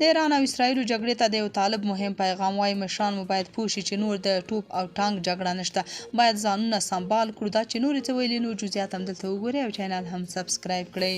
د ایران او اسرایل جګړې ته د یو طالب مهم پیغام وایي مشران مو باید پوه شي چې نور د ټوپ او ټانک جګړه نشته، باید ځانونه سنبال کړو. دا چې نور څه ویلي نو جزئیات هم دلته وګورئ او چینل هم سبسکرایب کړئ.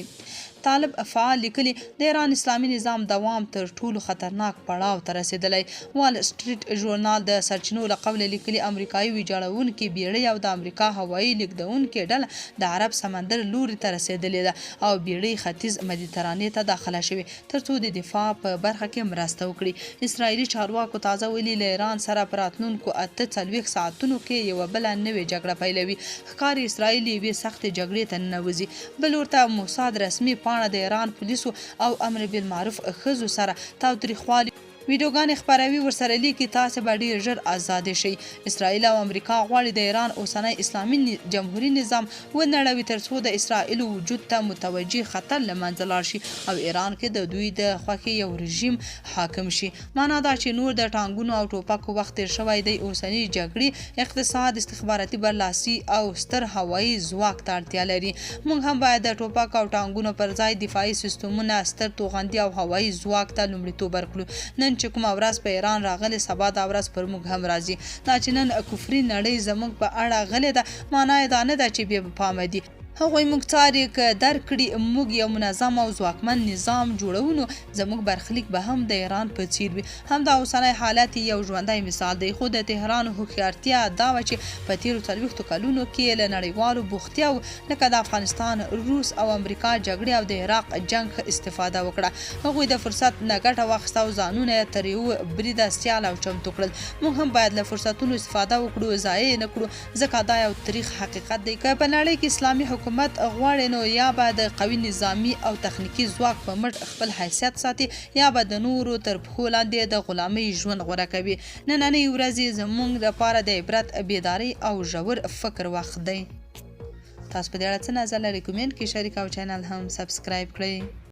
طالب فعال لیکلي د ایران اسلامي نظام دوام تر ټولو خطرناک پړاو ته رسېدلی. وال سټریټ ژورنال د سرچینو له قبله لیکلي امریکایي ویجاړونکې بیړۍ او د امریکا هوایي لیږدونکې ډله د عرب سمندر لوري ته رسېدلې ده او بیړۍ ختیځ مدیترانې ته داخله شوې ترڅو د دفاع په برخه کې مرسته وکړي. اسرائیلي چارواکو تازه ویلي له ایران سره په راتلونکو 48 ساعتونو کې یوه بله نوې جګړه پیلوي. ښکاري اسرائیل یوې سختې جګړې ته ننوځي. بل ورته موساد رسمي پاڼه د ایران پولیسو او امر بالمعروف ښځو سره تاوتریخوالي ویډیوګانې خپروي، ورسره لیکي تاسې به ډېر ژر آزادې شئ. اسرائیل او امریکا غواړي د ایران اوسنی اسلامي جمهوري نظام ونړوي ترڅو د اسرائیلو وجود ته متوجه خطر له منځه لاړ شي او ایران کې د دوی د خوښې یو رژیم حاکم شي. معنا دا چې نور د ټانګونو او ټوپکو وخت تېر شوی دی. اوسنۍ جګړې اقتصاد، استخباراتي برلاسي او ستر هوایي ځواک ته اړتیا لري. موږ هم باید د ټوپک او ټانګونو پر ځای دفاعي سیستمونه، ستر توغندي او هوایي ځواک ته لومړیتوب ورکړو. نن چې کومه ورځ په ایران راغلی سبا دا ورځ پر موږ هم راځي. دا چې نن کفري نړۍ زموږ په اړه غلې ده معنا یې دا نه ده چې بې پامه دي. هغوی موږ څاري که درک کړي موږ یو منظم او ځواکمن نظام جوړو نو زموږ برخلیک به هم د ایران په څیر وي. همدا اوسنی حالت یو ژوندی مثال دی. خو د تهران هوښیارتیا دا وه چې په تېرو 40 کلونو کې له نړیوالو بوختیاو لکه د افغانستان، روس او امریکا جګړې او د عراق جنګ ښه استفاده وکړه. هغوی د فرصت نه ګټه واخیسته او ځانونه یې تر یوه بریده سیال او چمتو کړل. موږ هم باید له فرصتونو استفاده وکړو، ضایع یې نه کړو، ځکه دا یو تاریخ حقیقت دی. که په نړۍ کې اسلامي حکومت غواړي نو یا به د قوي نظامي او تخنیکي ځواک په مټ خپل حیثیت ساتي یا به د نورو تر پښو لاندې د غلامۍ ژوند غوره کوي. نننۍ ورځې زموږ لپاره د عبرت، بیدارۍ او ژور فکر وخت دی. تاسو په دې اړه څه نظر لرئ؟ کومنټ کې شریک او چینل هم سبسکرایب کړئ.